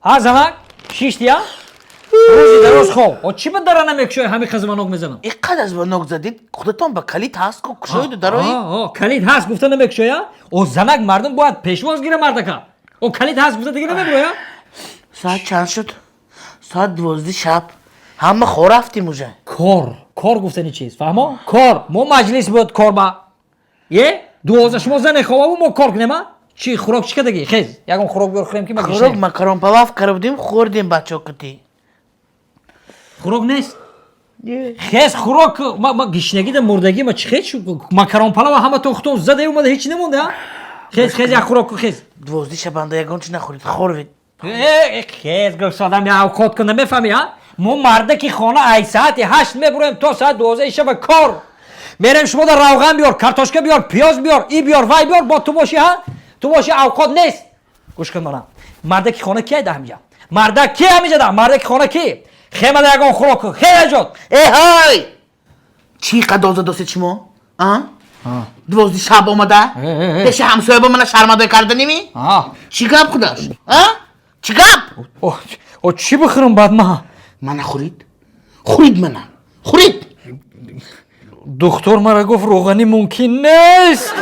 ها زمک شیشتی ها روزی دراز خواب او چی به درا نمیکشوی همین خزمانوک میزنم اینقدر از نوک زدید خودتان با کلید هست که کشوید درایی کلید هست گفته نمیکشوی ها او زمک مردم باید پیشواز گیره مردکا او کلید هست گفته دیگه نمیبروی ها ساعت چند شد؟ ساعت 12 شب همه خور رفتیم اوجه کار گفتنی چیز فهمو کار مو مجلس بود کار با یه 12 شما زن خوابو ما کار کنیم ها چی خوراک چی کدگی خیز یکم خوراک بیار خوریم که ما خوراک گشنیم مکرون پلاف کردیم خوردیم بچه کتی خوراک نیست خیز خوراک ما گشنگی ده مردگی ما چی خیز شد مکرون پلاو همه تختون زده اومده هیچ نمونده ها خیز یک خوراک خیز 12 شبنده یکون چی نخورید خوردید خیز گفت آدم یا اوقات کنه بفهمی ها ما مرده که خانه ای ساعت 8 میبریم تا ساعت 12 شب کار میریم شما در روغن بیار کارتوشکه بیار پیاز بیار ای بیار وای بیار با تو باشی ها تو باشی اوقات نیست گوش کن منم مرده که خانه کیه ده همینجا مرده کی همینجا ده مرده که خانه کی خیمه ده یکان خوراک خیلی جد ای های چی قد دوست شما؟ 12 شب اومده؟ پیش همسایه با من شرمنده کرده نیمی؟ چی گپ خودش؟ چی گپ؟ او چی بخورم بعد ما من خورید؟ خورید منم خورید دکتر مرا گفت روغنی ممکن نیست